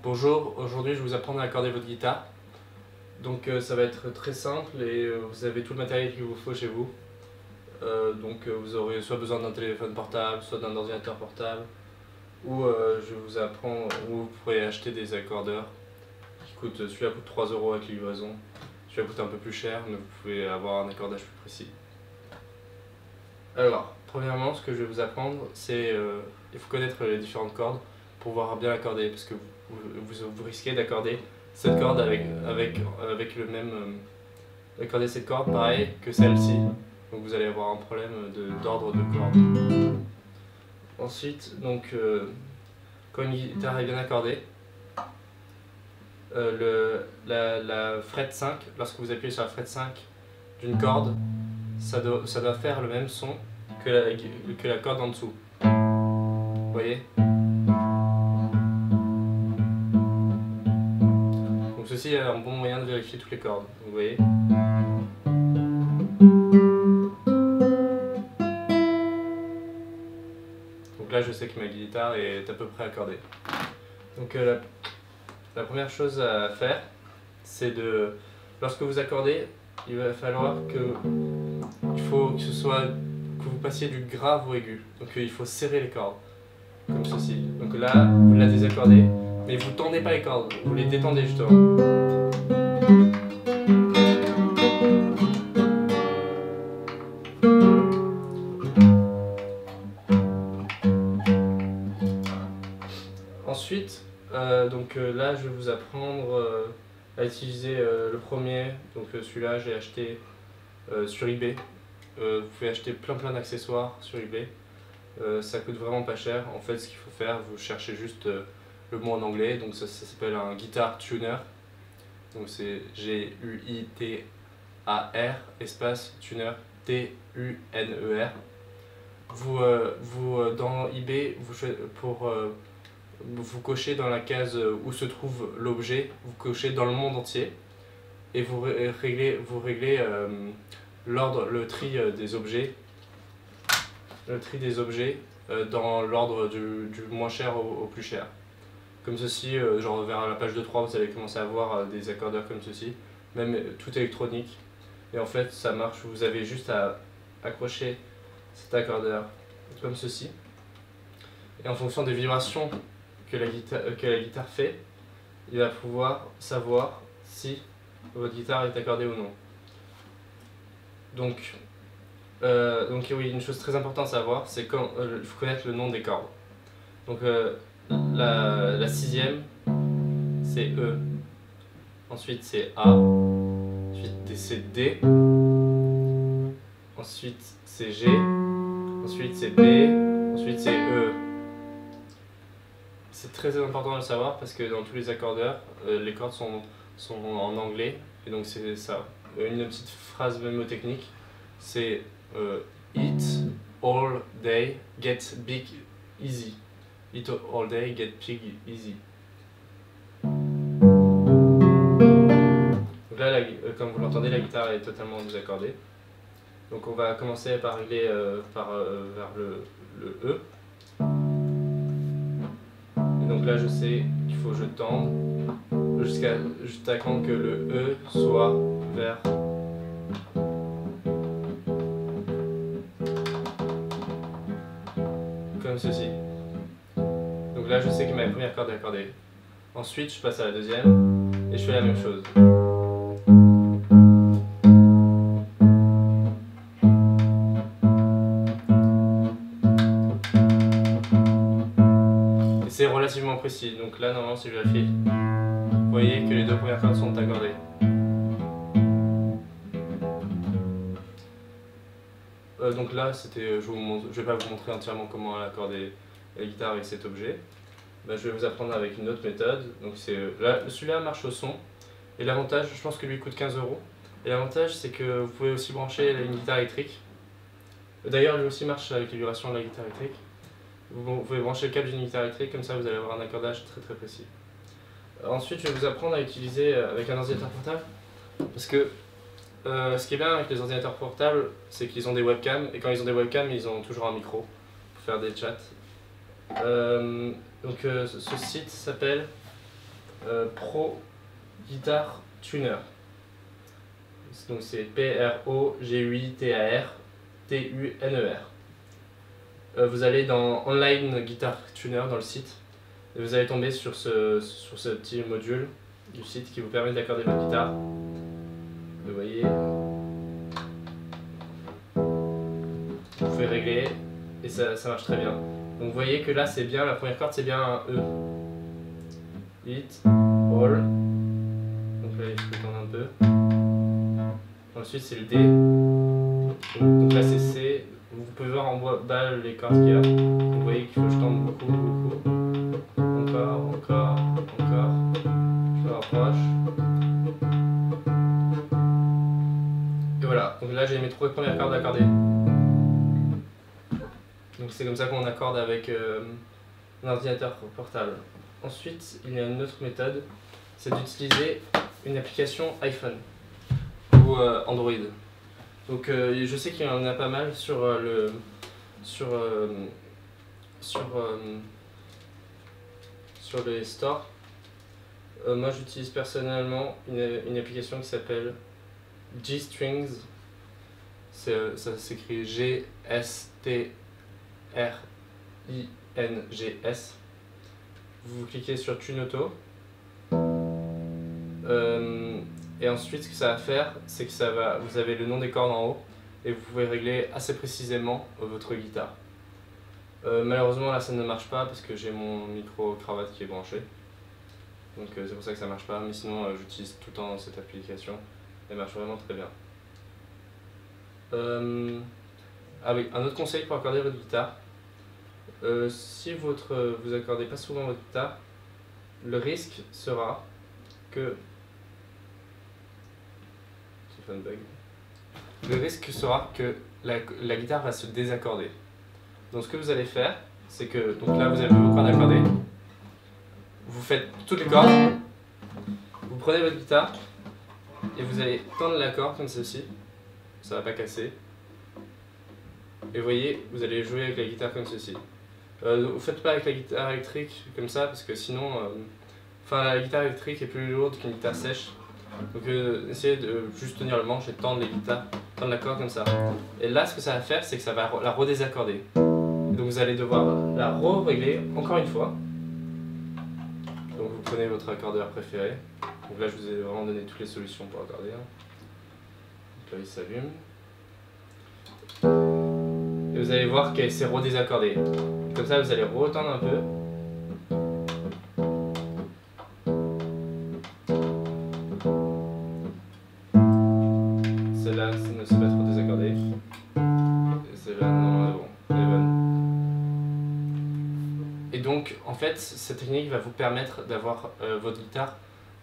Bonjour, aujourd'hui je vais vous apprendre à accorder votre guitare. Donc ça va être très simple et vous avez tout le matériel qu'il vous faut chez vous. Vous aurez soit besoin d'un téléphone portable, soit d'un ordinateur portable, ou je vous apprends où vous pourrez acheter des accordeurs qui coûtent, celui-là coûte 3 € avec livraison, celui-là coûte un peu plus cher mais vous pouvez avoir un accordage plus précis. Alors, premièrement ce que je vais vous apprendre c'est il faut connaître les différentes cordes pour pouvoir bien accorder parce que vous risquez d'accorder cette corde avec le même accorder cette corde pareil que celle-ci, donc vous allez avoir un problème d'ordre de corde. Ensuite quand une guitare est bien accordée, la fret 5, lorsque vous appuyez sur la fret 5 d'une corde, ça doit faire le même son que la corde en dessous. Vous voyez? Donc ceci est un bon moyen de vérifier toutes les cordes. Vous voyez? Donc là je sais que ma guitare est à peu près accordée. Donc la première chose à faire, c'est lorsque vous accordez, il va falloir que vous passiez du grave au aigu. Donc il faut serrer les cordes, comme ceci. Donc là, vous la désaccordez, mais vous tendez pas les cordes, vous les détendez justement. Ensuite, là je vais vous apprendre à utiliser le premier. Donc celui-là j'ai acheté sur eBay. Vous pouvez acheter plein d'accessoires sur eBay. Ça coûte vraiment pas cher. En fait, ce qu'il faut faire, vous cherchez juste le mot en anglais. Donc ça s'appelle un guitar tuner. Donc c'est G-U-I-T-A-R espace tuner T-U-N-E-R. Dans eBay, vous cochez dans la case où se trouve l'objet, vous cochez dans le monde entier et vous réglez le tri des objets, dans l'ordre du moins cher au plus cher. Comme ceci, genre vers la page 2-3, vous allez commencer à voir des accordeurs comme ceci, même tout électronique. Et en fait, ça marche, vous avez juste à accrocher cet accordeur comme ceci. Et en fonction des vibrations que la guitare fait, il va pouvoir savoir si votre guitare est accordée ou non. Donc oui, une chose très importante à savoir, c'est qu'il faut connaître le nom des cordes. Donc la sixième, c'est E. Ensuite c'est A. Ensuite c'est D. Ensuite c'est G. Ensuite c'est B. Ensuite c'est E. C'est très important de le savoir parce que dans tous les accordeurs, les cordes sont en anglais. Et donc c'est ça. Une petite phrase mnémotechnique, c'est Eat all day, get big easy. Eat all day, get big easy. Donc là, comme vous l'entendez, la guitare est totalement désaccordée. Donc on va commencer par régler vers le E. Et donc là je sais qu'il faut que je tende jusqu'à temps que le E soit vers comme ceci. Donc là je sais que ma première corde est accordée. Ensuite je passe à la deuxième et je fais la même chose. Et c'est relativement précis, donc là normalement si je vérifie, vous voyez que les deux premières cordes sont accordées. Donc là, je vais pas vous montrer entièrement comment accorder la guitare avec cet objet. Je vais vous apprendre avec une autre méthode. Donc celui-là marche au son. Et l'avantage, je pense que lui coûte 15 €. Et l'avantage, c'est que vous pouvez aussi brancher une guitare électrique. D'ailleurs, lui aussi marche avec les vibrations de la guitare électrique. Vous pouvez brancher le câble d'une guitare électrique, comme ça vous allez avoir un accordage très précis. Ensuite, je vais vous apprendre à utiliser avec un ordinateur portable. Parce que ce qui est bien avec les ordinateurs portables, c'est qu'ils ont des webcams, et quand ils ont des webcams, ils ont toujours un micro pour faire des chats. Ce site s'appelle Pro Guitar Tuner. Donc c'est P-R-O-G-U-I-T-A-R-T-U-N-E-R. Vous allez dans Online Guitar Tuner dans le site et vous allez tomber sur ce petit module du site qui vous permet d'accorder votre guitare. Vous voyez, vous pouvez régler et ça marche très bien. Donc vous voyez que là c'est bien, la première corde c'est bien un E. Hit, All. Donc là il faut tendre un peu. Ensuite c'est le D. Donc là c'est C. Vous pouvez voir en bas les cordes qu'il y a. Vous voyez qu'il faut que je tende beaucoup. Encore. Je me rapproche. Et voilà. Donc là j'ai mes 3 premières cordes accordées. Donc c'est comme ça qu'on accorde avec un ordinateur portable. Ensuite, il y a une autre méthode, c'est d'utiliser une application iPhone ou Android. Donc je sais qu'il y en a pas mal sur les stores. Moi j'utilise personnellement une application qui s'appelle G-Strings. Ça s'écrit G-S-T-R-I-N-G-S. Vous cliquez sur Tune Auto. Et ensuite ce que ça va faire, c'est que vous avez le nom des cordes en haut et vous pouvez régler assez précisément votre guitare. Malheureusement là ça ne marche pas parce que j'ai mon micro cravate qui est branché. Donc c'est pour ça que ça marche pas, mais sinon j'utilise tout le temps cette application. Elle marche vraiment très bien. Ah oui, un autre conseil pour accorder votre guitare. Si vous accordez pas souvent votre guitare, le risque sera que la guitare va se désaccorder. Donc ce que vous allez faire, c'est que donc là vous avez vos cordes accordées, vous faites toutes les cordes, vous prenez votre guitare et vous allez tendre la corde comme ceci, ça va pas casser. Et vous voyez, vous allez jouer avec la guitare comme ceci. Vous faites pas avec la guitare électrique comme ça parce que sinon, la guitare électrique est plus lourde qu'une guitare sèche. Donc essayez de juste tenir le manche et tendre la corde comme ça. Et là ce que ça va faire, c'est que ça va la redésaccorder. Donc vous allez devoir la régler encore une fois. Donc vous prenez votre accordeur préféré. Donc là je vous ai vraiment donné toutes les solutions pour accorder. Donc là il s'allume. Et vous allez voir qu'elle s'est redésaccordée. Comme ça vous allez retendre un peu. Celle-là ne s'est pas trop désaccordée. Et celle-là non, elle est bon, elle est bonne. Et donc en fait cette technique va vous permettre d'avoir votre guitare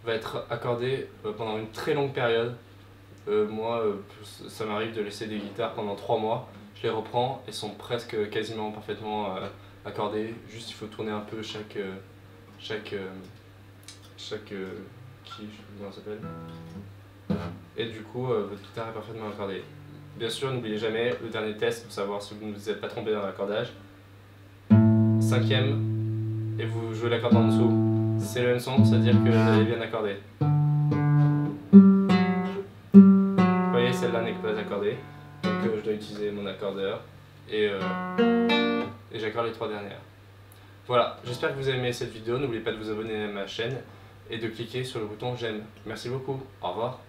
va être accordée pendant une très longue période. Moi ça m'arrive de laisser des guitares pendant 3 mois. Je les reprends et sont presque quasiment parfaitement accordées. Juste il faut tourner un peu chaque key, je sais plus comment ça s'appelle. Et du coup votre guitare est parfaitement accordée. Bien sûr n'oubliez jamais le dernier test pour savoir si vous ne vous êtes pas trompé dans l'accordage. 5e et vous jouez la corde en dessous. Si c'est le même son, ça veut dire que vous avez bien accordé. Vous voyez, celle-là n'est pas accordée. Donc je dois utiliser mon accordeur et j'accorde les 3 dernières. Voilà, j'espère que vous avez aimé cette vidéo. N'oubliez pas de vous abonner à ma chaîne et de cliquer sur le bouton j'aime. Merci beaucoup, au revoir.